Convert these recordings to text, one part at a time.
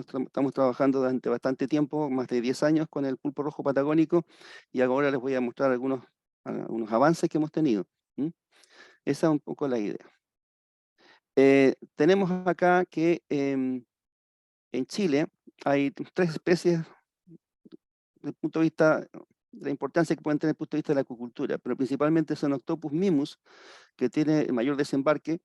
nosotros estamos trabajando durante bastante tiempo, más de 10 años, con el pulpo rojo patagónico, y ahora les voy a mostrar algunos avances que hemos tenido. ¿Mm? Esa es un poco la idea. Tenemos acá que en Chile hay 3 especies desde el punto de vista de la importancia que pueden tener desde el punto de vista de la acuicultura, pero principalmente son Octopus mimus, que tiene el mayor desembarque,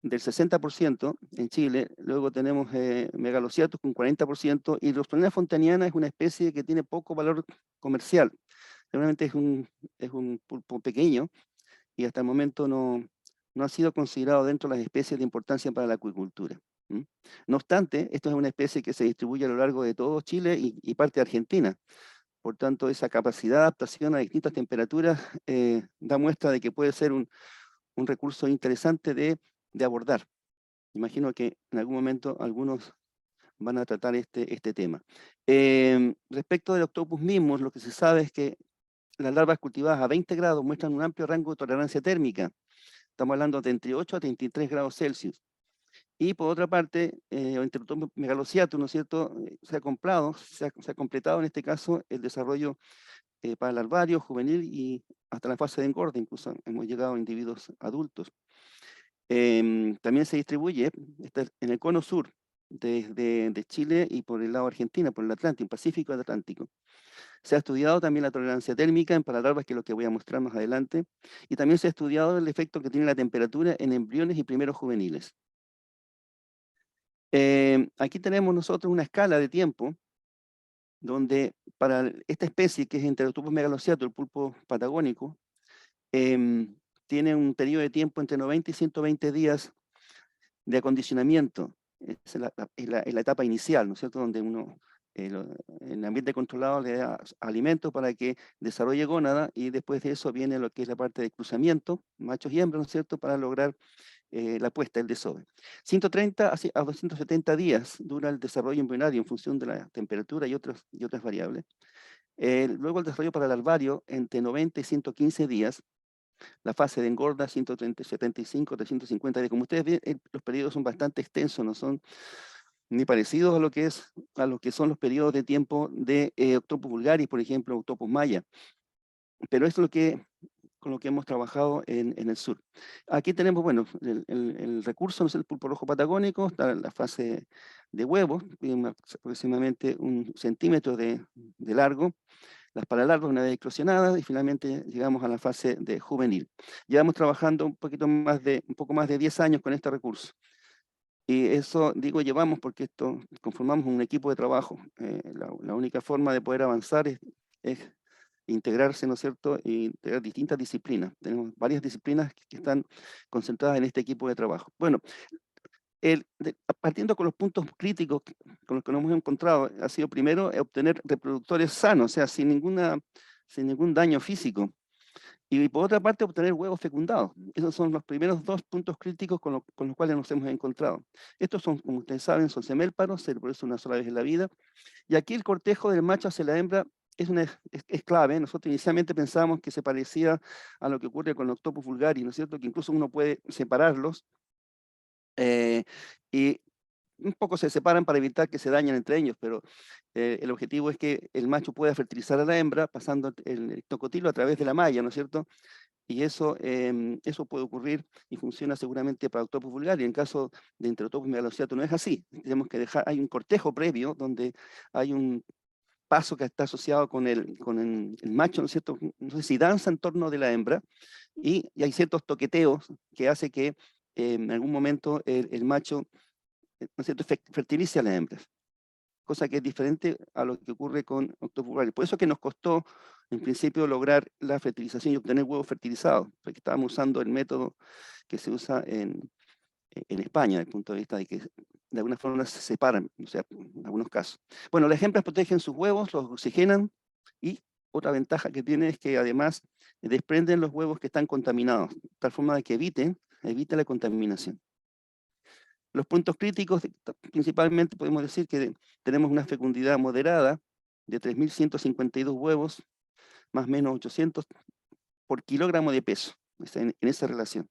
del 60% en Chile. Luego tenemos Megalociatus con 40%, y Rostroniana fontaniana es una especie que tiene poco valor comercial. Realmente es un pulpo pequeño y hasta el momento no ha sido considerado dentro de las especies de importancia para la acuicultura. No obstante, esto es una especie que se distribuye a lo largo de todo Chile y parte de Argentina. Por tanto, esa capacidad de adaptación a distintas temperaturas da muestra de que puede ser un recurso interesante de abordar. Imagino que en algún momento algunos van a tratar este tema. Respecto del Octopus mismos, lo que se sabe es que las larvas cultivadas a 20 grados muestran un amplio rango de tolerancia térmica. Estamos hablando de entre 8 a 33 grados Celsius. Y por otra parte, entre Octopus megalociatus, ¿no es cierto?, se ha completado en este caso el desarrollo para larvario, juvenil y hasta la fase de engorde, incluso hemos llegado a individuos adultos. También se distribuye en el cono sur de Chile y por el lado de Argentina, por el Atlántico, Pacífico y Atlántico. Se ha estudiado también la tolerancia térmica en paralarvas, que es lo que voy a mostrar más adelante, y también se ha estudiado el efecto que tiene la temperatura en embriones y primeros juveniles. Aquí tenemos nosotros una escala de tiempo donde para esta especie, que es Enteroctopus megalociatus, el pulpo patagónico, tiene un periodo de tiempo entre 90 y 120 días de acondicionamiento. Es la etapa inicial, ¿no es cierto?, donde uno en el ambiente controlado le da alimento para que desarrolle gónada, y después de eso viene lo que es la parte de cruzamiento, machos y hembras, ¿no es cierto?, para lograr la puesta, el desove. 130 a 270 días dura el desarrollo embrionario en función de la temperatura y otras variables. Luego el desarrollo para el larvario entre 90 y 115 días. La fase de engorda 130, 75, 350 días. Como ustedes ven, los periodos son bastante extensos, no son ni parecidos a lo que son los periodos de tiempo de Octopus vulgaris, por ejemplo, Octopus maya. Pero esto es con lo que hemos trabajado en el sur. Aquí tenemos, bueno, el recurso, no es el pulpo rojo patagónico, está en la fase de huevos, aproximadamente 1 centímetro de largo, las paralarvas una vez eclosionadas, y finalmente llegamos a la fase de juvenil. Llevamos trabajando un poco más de 10 años con este recurso. Y eso, digo, llevamos porque conformamos un equipo de trabajo. La única forma de poder avanzar es integrarse, ¿no es cierto?, y integrar distintas disciplinas. Tenemos varias disciplinas que están concentradas en este equipo de trabajo. Bueno, partiendo con los puntos críticos con los que nos hemos encontrado, ha sido primero obtener reproductores sanos, o sea, sin ningún daño físico. Y por otra parte, obtener huevos fecundados. Esos son los primeros 2 puntos críticos con los cuales nos hemos encontrado. Estos son, como ustedes saben, son semélparos, se reproducen una sola vez en la vida. Y aquí el cortejo del macho hacia la hembra es clave. Nosotros inicialmente pensábamos que se parecía a lo que ocurre con el Octopus vulgaris, ¿no es cierto?, que incluso uno puede separarlos, y un poco se separan para evitar que se dañen entre ellos, pero el objetivo es que el macho pueda fertilizar a la hembra pasando el tocotilo a través de la malla, ¿no es cierto? Y eso puede ocurrir y funciona seguramente para Octopus vulgaris. En caso de Enteroctopus megalociatus no es así. Tenemos que hay un cortejo previo donde hay un paso que está asociado con el macho, ¿no es cierto? No sé si danza en torno de la hembra, y hay ciertos toqueteos que hace que en algún momento el macho, ¿no es cierto?, fertilice a las hembras, cosa que es diferente a lo que ocurre con Octopus vulgaris. Por eso es que nos costó, en principio, lograr la fertilización y obtener huevos fertilizados, porque estábamos usando el método que se usa en España, desde el punto de vista de que de alguna forma se separan, o sea, en algunos casos. Bueno, las hembras protegen sus huevos, los oxigenan, y otra ventaja que tiene es que además desprenden los huevos que están contaminados, de tal forma de que evita la contaminación. Los puntos críticos, principalmente podemos decir que tenemos una fecundidad moderada de 3.152 huevos, más o menos 800 por kilogramo de peso, en esa relación.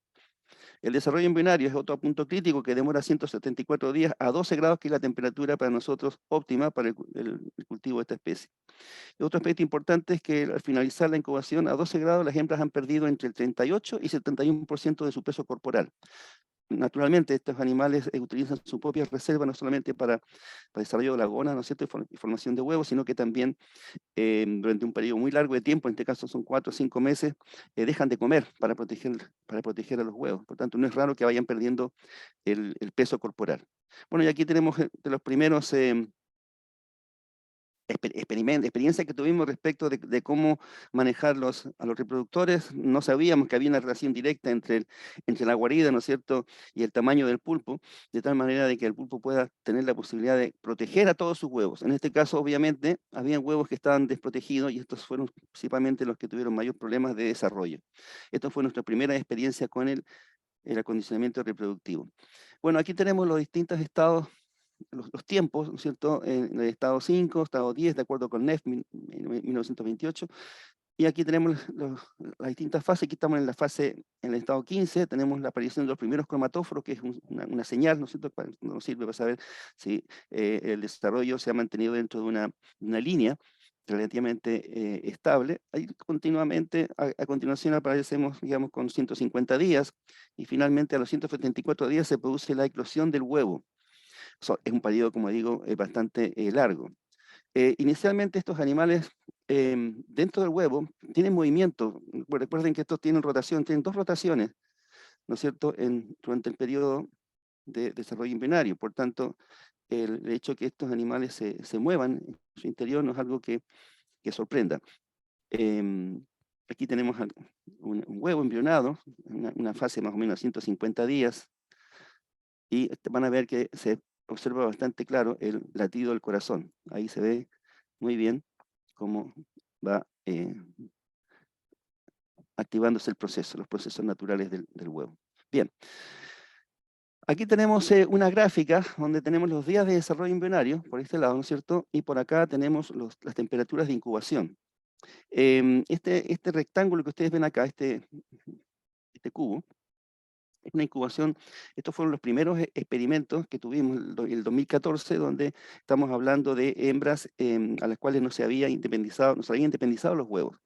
El desarrollo embrionario es otro punto crítico que demora 174 días a 12 grados, que es la temperatura para nosotros óptima para el cultivo de esta especie. Y otro aspecto importante es que al finalizar la incubación a 12 grados, las hembras han perdido entre el 38 y 71% de su peso corporal. Naturalmente, estos animales utilizan su propia reserva no solamente para desarrollo de la gona, ¿no es cierto?, y formación de huevos, sino que también durante un periodo muy largo de tiempo, en este caso son 4 o 5 meses, dejan de comer para proteger a los huevos. Por tanto, no es raro que vayan perdiendo el peso corporal. Bueno, y aquí tenemos de los primeros experiencia que tuvimos respecto de cómo manejar a los reproductores. No sabíamos que había una relación directa entre la guarida, ¿no es cierto?, y el tamaño del pulpo, de tal manera de que el pulpo pueda tener la posibilidad de proteger a todos sus huevos. En este caso, obviamente, había huevos que estaban desprotegidos y estos fueron principalmente los que tuvieron mayor problemas de desarrollo. Esto fue nuestra primera experiencia con el acondicionamiento reproductivo. Bueno, aquí tenemos los distintos estados, los tiempos, ¿no es cierto?, en el estado 5, estado 10, de acuerdo con NEF 1928, y aquí tenemos las distintas fases. Aquí estamos en el estado 15, tenemos la aparición de los primeros cromatóforos, que es una señal, ¿no es cierto?, nos sirve para saber si el desarrollo se ha mantenido dentro de una línea relativamente estable. Ahí continuamente, a continuación aparecemos, digamos, con 150 días, y finalmente a los 174 días se produce la eclosión del huevo. Es un periodo, como digo, bastante largo. Inicialmente estos animales dentro del huevo tienen movimiento. Recuerden que estos tienen rotación, tienen 2 rotaciones, ¿no es cierto?, durante el periodo de desarrollo embrionario. Por tanto, el hecho de que estos animales se muevan en su interior no es algo que sorprenda. Em, Aquí tenemos un huevo embrionado, una fase más o menos 150 días, y van a ver que se observa bastante claro el latido del corazón. Ahí se ve muy bien cómo va activándose el proceso, los procesos naturales del huevo. Bien, aquí tenemos una gráfica donde tenemos los días de desarrollo embrionario, por este lado, ¿no es cierto? Y por acá tenemos las temperaturas de incubación. Este rectángulo que ustedes ven acá, este cubo, es una incubación. Estos fueron los primeros experimentos que tuvimos el 2014, donde estamos hablando de hembras a las cuales no se habían independizado los huevos.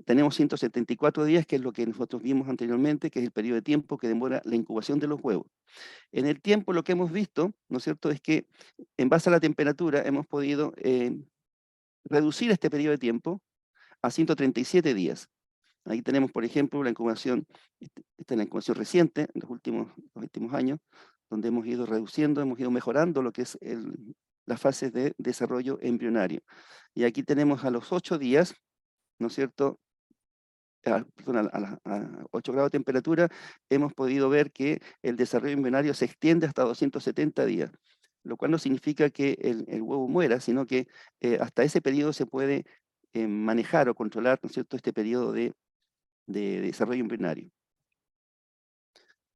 Tenemos 174 días, que es lo que nosotros vimos anteriormente, que es el periodo de tiempo que demora la incubación de los huevos. En el tiempo lo que hemos visto, ¿no es cierto?, es que en base a la temperatura hemos podido reducir este periodo de tiempo a 137 días. Ahí tenemos, por ejemplo, la incubación, esta es la incubación reciente, en los últimos años, donde hemos ido reduciendo, hemos ido mejorando lo que es las fases de desarrollo embrionario. Y aquí tenemos a los 8 días, ¿no es cierto?, perdón, a 8 grados de temperatura, hemos podido ver que el desarrollo embrionario se extiende hasta 270 días, lo cual no significa que el huevo muera, sino que hasta ese periodo se puede manejar o controlar, ¿no es cierto?, este periodo de desarrollo embrionario.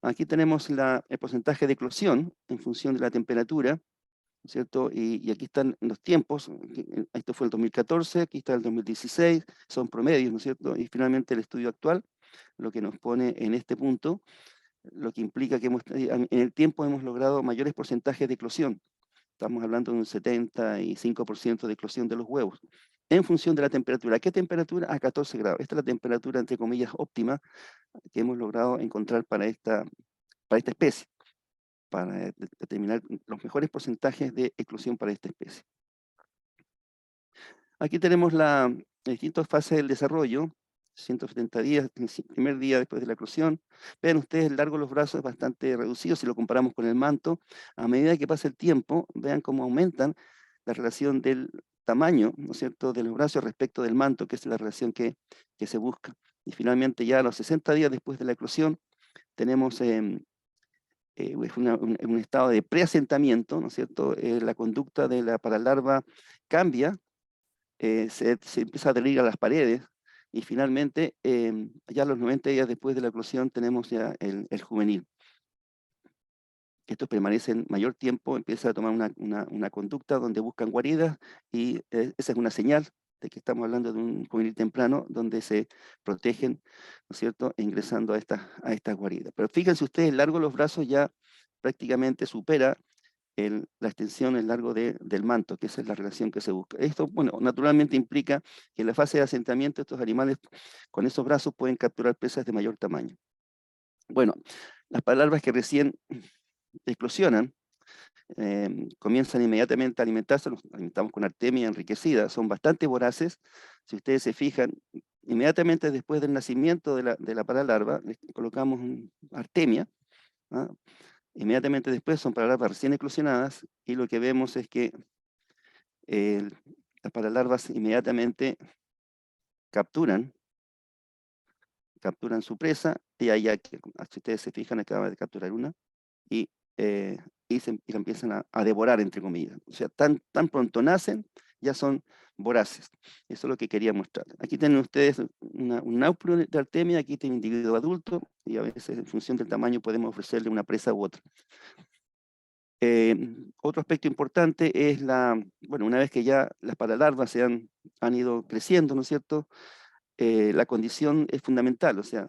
Aquí tenemos el porcentaje de eclosión en función de la temperatura, ¿no es cierto? Y aquí están los tiempos. Esto fue el 2014, aquí está el 2016, son promedios, ¿no es cierto? Y finalmente el estudio actual, lo que nos pone en este punto, lo que implica que en el tiempo hemos logrado mayores porcentajes de eclosión. Estamos hablando de un 75% de eclosión de los huevos, en función de la temperatura. ¿Qué temperatura? A 14 grados. Esta es la temperatura, entre comillas, óptima que hemos logrado encontrar para esta especie, para determinar los mejores porcentajes de eclosión para esta especie. Aquí tenemos las distintas fases del desarrollo, 170 días, el primer día después de la eclosión. Vean ustedes, el largo de los brazos es bastante reducido si lo comparamos con el manto. A medida que pasa el tiempo, vean cómo aumentan la relación del tamaño, ¿no es cierto?, de los brazos respecto del manto, que es la relación que se busca. Y finalmente, ya a los 60 días después de la eclosión, tenemos un estado de preasentamiento, ¿no es cierto? La conducta para la larva cambia, se empieza a adherir a las paredes, y finalmente, ya a los 90 días después de la eclosión, tenemos ya el juvenil. Estos permanecen mayor tiempo, empieza a tomar una conducta donde buscan guaridas, y esa es una señal de que estamos hablando de un juvenil temprano donde se protegen, ¿no es cierto?, ingresando a estas guaridas. Pero fíjense ustedes, el largo de los brazos ya prácticamente supera la extensión, el largo del manto, que esa es la relación que se busca. Esto, bueno, naturalmente implica que en la fase de asentamiento estos animales con esos brazos pueden capturar presas de mayor tamaño. Bueno, las larvas que recién eclosionan comienzan inmediatamente a alimentarse, nos alimentamos con artemia enriquecida, son bastante voraces. Si ustedes se fijan, inmediatamente después del nacimiento de la paralarva, le colocamos artemia, ¿ah? Inmediatamente después son paralarvas recién eclosionadas y lo que vemos es que eh, las paralarvas inmediatamente capturan su presa y ahí, si ustedes se fijan, acaba de capturar una y, y la empiezan a devorar, entre comillas. O sea, tan pronto nacen, ya son voraces. Eso es lo que quería mostrar. Aquí tienen ustedes un náupulo de artemia, aquí tiene un individuo adulto, y a veces en función del tamaño podemos ofrecerle una presa u otra. Otro aspecto importante es bueno, una vez que ya las paralarvas han ido creciendo, ¿no es cierto? La condición es fundamental, o sea,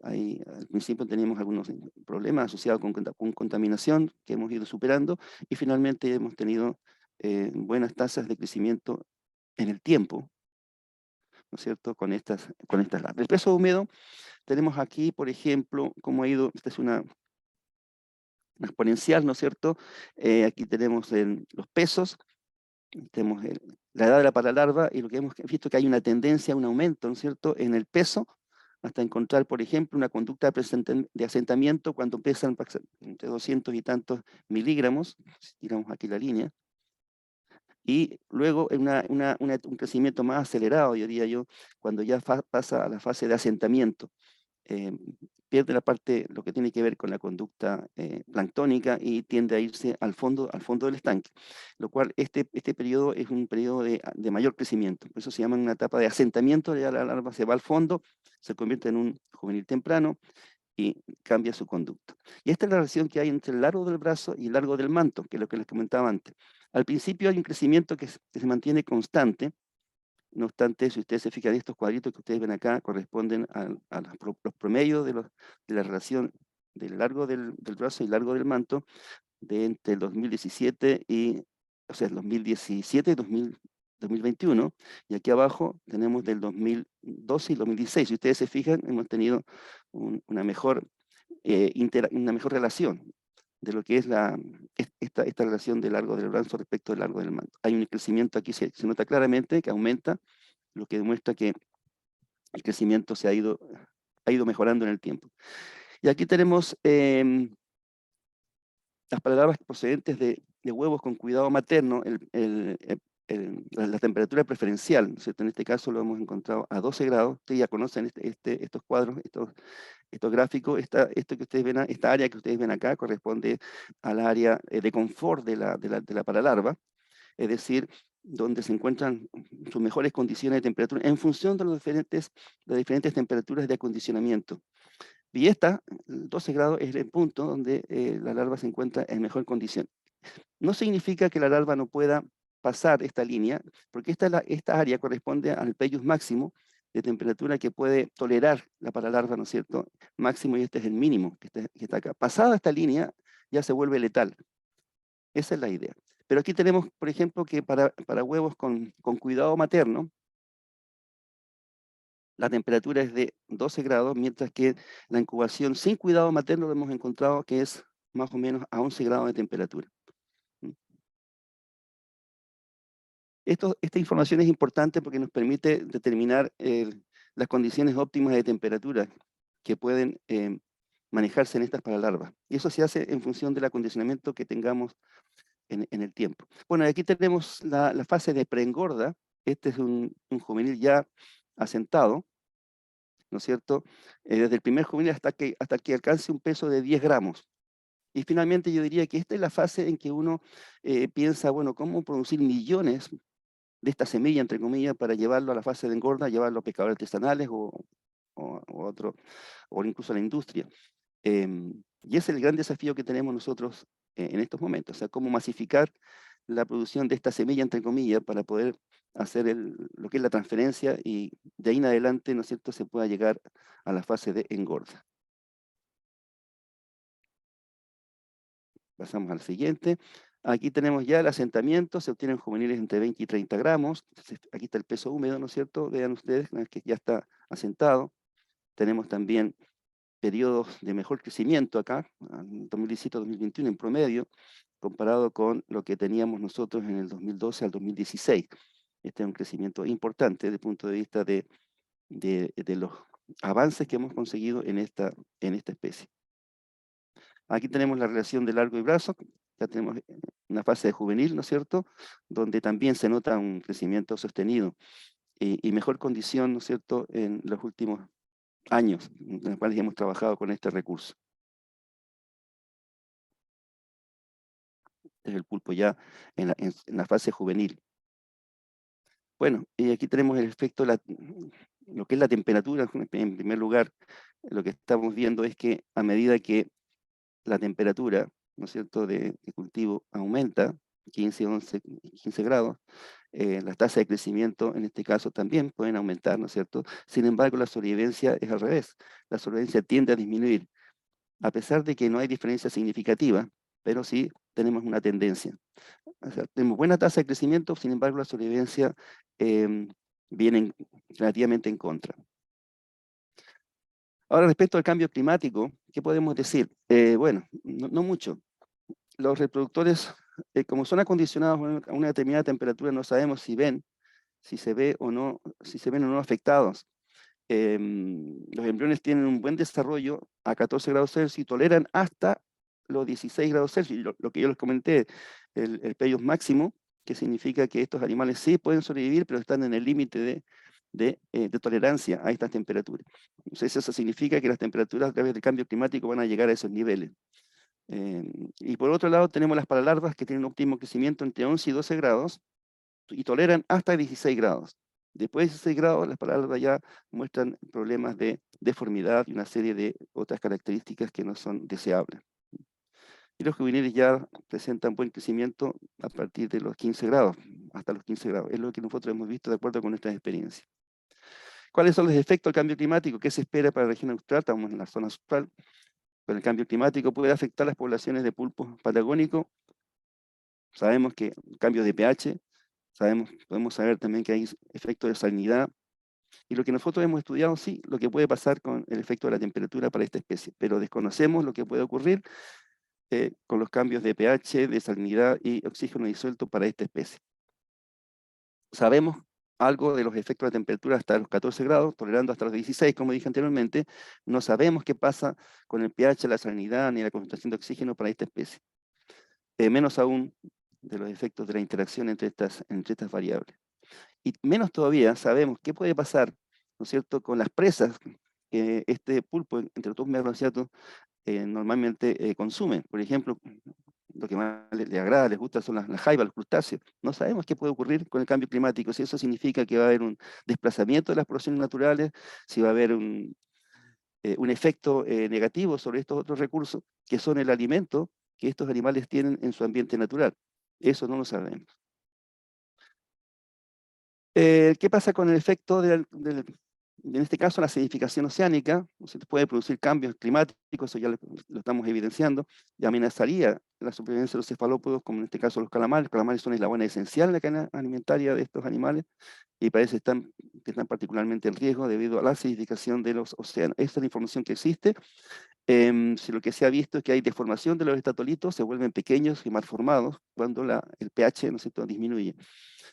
al principio teníamos algunos problemas asociados con contaminación que hemos ido superando y finalmente hemos tenido buenas tasas de crecimiento en el tiempo, ¿no es cierto?, con estas larvas. El peso húmedo, tenemos aquí, por ejemplo, cómo ha ido, esta es una exponencial, ¿no es cierto? Aquí tenemos los pesos, tenemos la edad de la paralarva y lo que hemos visto que hay una tendencia a un aumento, ¿no es cierto?, en el peso, hasta encontrar, por ejemplo, una conducta de asentamiento cuando pesan entre 200 y tantos miligramos, si tiramos aquí la línea, y luego un crecimiento más acelerado, yo diría yo, cuando ya pasa a la fase de asentamiento. eh, Pierde la parte, lo que tiene que ver con la conducta planctónica y tiende a irse al fondo del estanque, lo cual este periodo es un periodo de mayor crecimiento, por eso se llama una etapa de asentamiento, ya la larva se va al fondo, se convierte en un juvenil temprano y cambia su conducta. Y esta es la relación que hay entre el largo del brazo y el largo del manto, que es lo que les comentaba antes. Al principio hay un crecimiento que se mantiene constante. No obstante, si ustedes se fijan, estos cuadritos que ustedes ven acá corresponden a los promedios de la relación del largo del brazo y largo del manto de entre el 2017 o sea, el 2017 y 2021. Y aquí abajo tenemos del 2012 y 2016. Si ustedes se fijan, hemos tenido una mejor relación de lo que es esta relación del largo del brazo respecto del largo del manto. Hay un crecimiento aquí, se nota claramente que aumenta, lo que demuestra que el crecimiento ha ido mejorando en el tiempo. Y aquí tenemos las paralarvas procedentes de huevos con cuidado materno, la temperatura preferencial, ¿no es cierto? En este caso lo hemos encontrado a 12 grados. Ustedes ya conocen estos cuadros, estos gráficos. Esto que ustedes ven, esta área que ustedes ven acá corresponde al área de confort de la paralarva, es decir, donde se encuentran sus mejores condiciones de temperatura en función de las diferentes temperaturas de acondicionamiento. Y 12 grados, es el punto donde la larva se encuentra en mejor condición. No significa que la larva no pueda pasar esta línea, porque esta área corresponde al peyus máximo de temperatura que puede tolerar la paralarva, ¿no es cierto? Máximo, y este es el mínimo que está acá. Pasada esta línea, ya se vuelve letal. Esa es la idea. Pero aquí tenemos, por ejemplo, que para huevos con cuidado materno, la temperatura es de 12 grados, mientras que la incubación sin cuidado materno lo hemos encontrado que es más o menos a 11 grados de temperatura. Esta información es importante porque nos permite determinar las condiciones óptimas de temperatura que pueden manejarse en estas paralarvas. Y eso se hace en función del acondicionamiento que tengamos en el tiempo. Bueno, aquí tenemos la fase de preengorda. Este es un juvenil ya asentado, ¿no es cierto? Desde el primer juvenil hasta que alcance un peso de 10 gramos. Y finalmente yo diría que esta es la fase en que uno piensa, bueno, ¿cómo producir millones de esta semilla, entre comillas, para llevarlo a la fase de engorda, llevarlo a pescadores artesanales o incluso a la industria? Y ese es el gran desafío que tenemos nosotros en estos momentos, o sea, cómo masificar la producción de esta semilla, entre comillas, para poder hacer lo que es la transferencia y de ahí en adelante, ¿no es cierto?, se pueda llegar a la fase de engorda. Pasamos al siguiente. Aquí tenemos ya el asentamiento, se obtienen juveniles entre 20 y 30 gramos. Aquí está el peso húmedo, ¿no es cierto? Vean ustedes, una vez que ya está asentado. Tenemos también periodos de mejor crecimiento acá, 2017-2021 en promedio, comparado con lo que teníamos nosotros en el 2012 al 2016. Este es un crecimiento importante desde el punto de vista de los avances que hemos conseguido en esta especie. Aquí tenemos la relación de largo y brazo, ya tenemos una fase de juvenil, ¿no es cierto?, donde también se nota un crecimiento sostenido y mejor condición, ¿no es cierto?, en los últimos años en los cuales hemos trabajado con este recurso. Es el pulpo ya en la fase juvenil. Bueno, y aquí tenemos el efecto, lo que es la temperatura. En primer lugar, lo que estamos viendo es que a medida que la temperatura, ¿no es cierto?, de cultivo aumenta, 15, 11, 15 grados, las tasas de crecimiento en este caso también pueden aumentar, ¿no es cierto? Sin embargo, la sobrevivencia es al revés. La sobrevivencia tiende a disminuir, a pesar de que no hay diferencia significativa, pero sí tenemos una tendencia. O sea, tenemos buena tasa de crecimiento, sin embargo, la sobrevivencia viene relativamente en contra. Ahora, respecto al cambio climático, ¿qué podemos decir? Bueno, no mucho. Los reproductores, como son acondicionados a una determinada temperatura, no sabemos si se ve o no, si se ven o no afectados. Los embriones tienen un buen desarrollo a 14 grados Celsius y toleran hasta los 16 grados Celsius. Lo que yo les comenté, el periodo máximo, que significa que estos animales sí pueden sobrevivir, pero están en el límite de tolerancia a estas temperaturas. Entonces eso significa que las temperaturas a través del cambio climático van a llegar a esos niveles. Y por otro lado tenemos las paralarvas que tienen un óptimo crecimiento entre 11 y 12 grados y toleran hasta 16 grados. Después de 16 grados, las paralarvas ya muestran problemas de deformidad y una serie de otras características que no son deseables. Y los juveniles ya presentan buen crecimiento a partir de los 15 grados, hasta los 15 grados. Es lo que nosotros hemos visto de acuerdo con nuestras experiencias. ¿Cuáles son los efectos del cambio climático? ¿Qué se espera para la región austral? Estamos en la zona austral, pero el cambio climático puede afectar las poblaciones de pulpos patagónicos. Sabemos que cambios de pH, podemos saber también que hay efectos de salinidad, y lo que nosotros hemos estudiado, sí, lo que puede pasar con el efecto de la temperatura para esta especie, pero desconocemos lo que puede ocurrir con los cambios de pH, de salinidad y oxígeno disuelto para esta especie. Sabemos algo de los efectos de la temperatura hasta los 14 grados, tolerando hasta los 16, como dije anteriormente. No sabemos qué pasa con el pH, la salinidad ni la concentración de oxígeno para esta especie. Menos aún de los efectos de la interacción entre estas variables. Y menos todavía sabemos qué puede pasar, ¿no es cierto?, con las presas que este pulpo, entre otros merluciatos, normalmente consumen. Por ejemplo, lo que más les agrada, les gusta son las jaivas, los crustáceos. No sabemos qué puede ocurrir con el cambio climático, si eso significa que va a haber un desplazamiento de las poblaciones naturales, si va a haber un efecto negativo sobre estos otros recursos, que son el alimento que estos animales tienen en su ambiente natural. Eso no lo sabemos. ¿Qué pasa con el efecto en este caso, la acidificación oceánica? Se puede producir cambios climáticos, eso ya lo estamos evidenciando, y amenazaría la supervivencia de los cefalópodos, como en este caso los calamares. Los calamares son eslabón esencial en la cadena alimentaria de estos animales, y parece que están particularmente en riesgo debido a la acidificación de los océanos. Esta es la información que existe. Si lo que se ha visto es que hay deformación de los estatolitos, se vuelven pequeños y malformados cuando el pH, ¿no es cierto?, disminuye.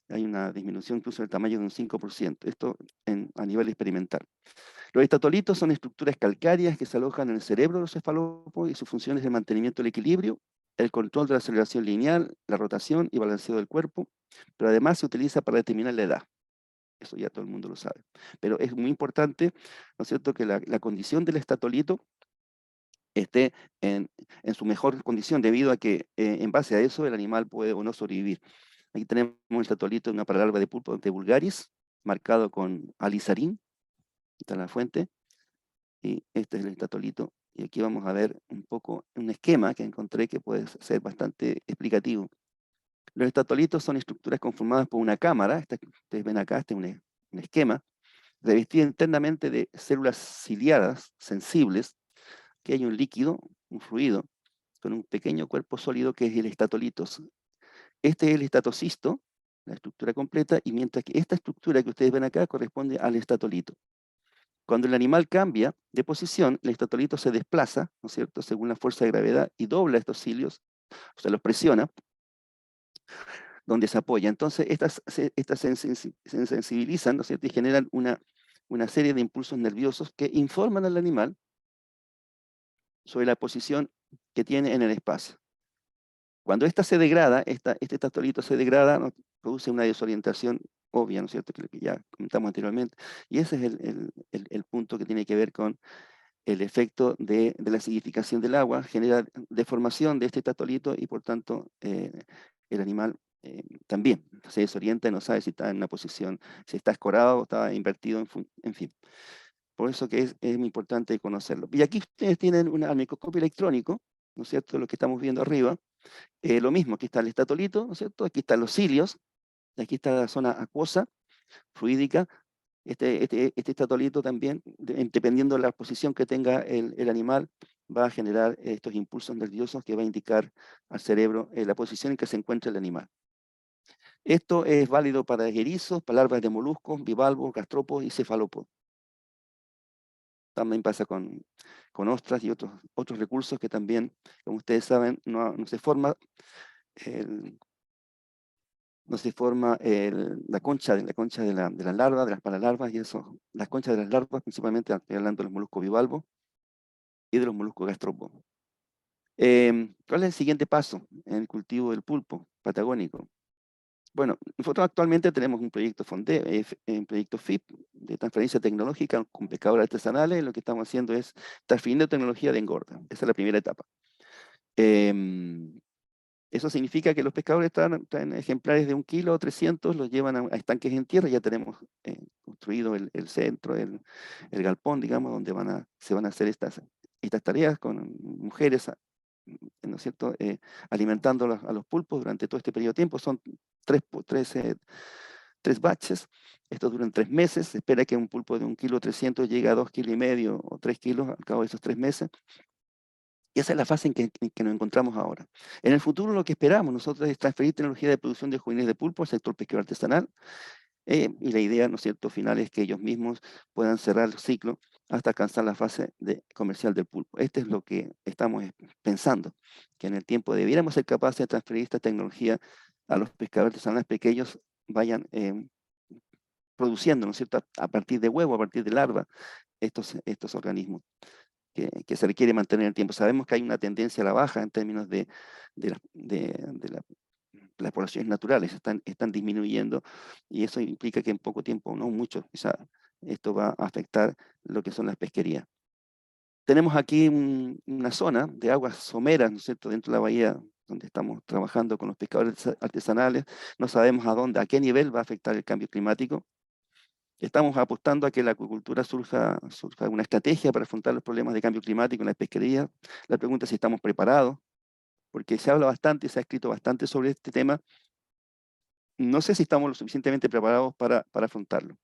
Hay una disminución incluso del tamaño de un 5%, esto a nivel experimental. Los estatolitos son estructuras calcáreas que se alojan en el cerebro de los cefalópodos y su función es el mantenimiento del equilibrio, el control de la aceleración lineal, la rotación y balanceo del cuerpo, pero además se utiliza para determinar la edad. Eso ya todo el mundo lo sabe. Pero es muy importante, ¿no es cierto?, que la condición del estatolito esté en su mejor condición, debido a que en base a eso el animal puede o no sobrevivir. Aquí tenemos el estatolito de una paralarva de pulpo de vulgaris, marcado con alizarín, está la fuente, y este es el estatolito. Y aquí vamos a ver un poco un esquema que encontré que puede ser bastante explicativo. Los estatolitos son estructuras conformadas por una cámara, esta que ustedes ven acá, este es un esquema, revestida internamente de células ciliadas sensibles, que hay un líquido, un fluido, con un pequeño cuerpo sólido que es el estatolito. Este es el estatocisto, la estructura completa, y mientras que esta estructura que ustedes ven acá corresponde al estatolito. Cuando el animal cambia de posición, el estatolito se desplaza, ¿no es cierto?, según la fuerza de gravedad y dobla estos cilios, o sea, los presiona, donde se apoya. Entonces, estas se sensibilizan, ¿no es cierto?, y generan una serie de impulsos nerviosos que informan al animal sobre la posición que tiene en el espacio. Cuando esta se degrada, este estatolito se degrada, ¿no?, produce una desorientación obvia, ¿no es cierto?, que lo que ya comentamos anteriormente, y ese es el punto que tiene que ver con el efecto de la acidificación del agua, genera deformación de este estatolito y por tanto el animal también se desorienta y no sabe si está en una posición, si está escorado o está invertido, en fin. Por eso que es muy importante conocerlo. Y aquí ustedes tienen al microscopio electrónico, ¿no es cierto?, lo que estamos viendo arriba. Lo mismo, aquí está el estatolito, ¿no es cierto?, aquí están los cilios, aquí está la zona acuosa, fluídica. Este estatolito también, dependiendo de la posición que tenga el animal, va a generar estos impulsos nerviosos que va a indicar al cerebro la posición en que se encuentra el animal. Esto es válido para erizos, para larvas de moluscos, bivalvos, gastrópodos y cefalópodos. También pasa con ostras y otros recursos que también, como ustedes saben, no se forma el, no se forma la concha de la larva, de las paralarvas, y eso, las conchas de las larvas, principalmente estoy hablando de los moluscos bivalvos y de los moluscos gastrópodos. ¿Cuál es el siguiente paso en el cultivo del pulpo patagónico? Bueno, nosotros actualmente tenemos un proyecto un proyecto FIP de transferencia tecnológica con pescadores artesanales. Lo que estamos haciendo es transfiriendo tecnología de engorda. Esa es la primera etapa. Eso significa que los pescadores traen ejemplares de 1 kilo o 300, los llevan a estanques en tierra. Ya tenemos construido el centro, el galpón, digamos, donde se van a hacer estas tareas con mujeres, ¿no es cierto?, alimentando a los pulpos durante todo este periodo de tiempo. Son tres batches. Estos duran 3 meses. Se espera que un pulpo de 1 kilo 300 llegue a 2,5 kilos o 3 kilos al cabo de esos 3 meses. Y esa es la fase en que nos encontramos ahora. En el futuro lo que esperamos nosotros es transferir tecnología de producción de juveniles de pulpo al sector pesquero artesanal. Y la idea, ¿no es cierto?, final es que ellos mismos puedan cerrar el ciclo hasta alcanzar la fase comercial del pulpo. Este es lo que estamos pensando, que en el tiempo debiéramos ser capaces de transferir esta tecnología a los pescadores artesanales pequeños, vayan produciendo, ¿no es cierto?, a partir de huevo, a partir de larva, estos organismos que se requiere mantener en el tiempo. Sabemos que hay una tendencia a la baja en términos de las poblaciones naturales, están disminuyendo, y eso implica que en poco tiempo, no mucho, quizá esto va a afectar lo que son las pesquerías. Tenemos aquí una zona de aguas someras, ¿no es cierto?, dentro de la bahía donde estamos trabajando con los pescadores artesanales. No sabemos a qué nivel va a afectar el cambio climático. Estamos apostando a que la acuicultura surja una estrategia para afrontar los problemas de cambio climático en la pesquería. La pregunta es si estamos preparados, porque se habla bastante, se ha escrito bastante sobre este tema. No sé si estamos lo suficientemente preparados para afrontarlo.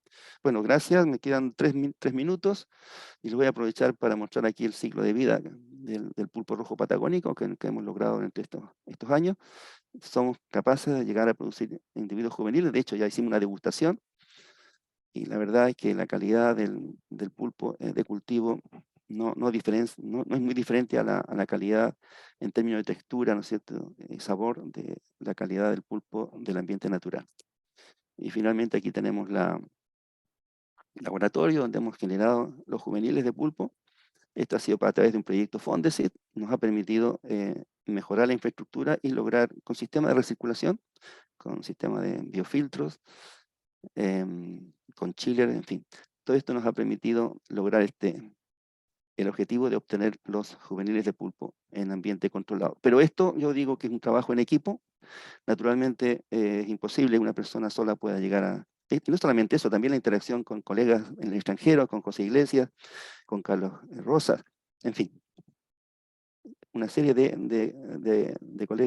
Bueno, gracias. Me quedan 3 minutos y lo voy a aprovechar para mostrar aquí el ciclo de vida del pulpo rojo patagónico que hemos logrado durante estos años. Somos capaces de llegar a producir individuos juveniles. De hecho, ya hicimos una degustación. Y la verdad es que la calidad del pulpo de cultivo no es muy diferente a la calidad en términos de textura, ¿no es cierto?, sabor de la calidad del pulpo del ambiente natural. Y finalmente aquí tenemos el laboratorio donde hemos generado los juveniles de pulpo. Esto ha sido a través de un proyecto Fondesit. Nos ha permitido mejorar la infraestructura y lograr con sistema de recirculación, con sistema de biofiltros, con chiller, en fin. Todo esto nos ha permitido lograr el objetivo de obtener los juveniles de pulpo en ambiente controlado. Pero esto yo digo que es un trabajo en equipo. Naturalmente es imposible que una persona sola pueda llegar a... Y no solamente eso, también la interacción con colegas en el extranjero, con José Iglesias, con Carlos Rosas, en fin, una serie de colegas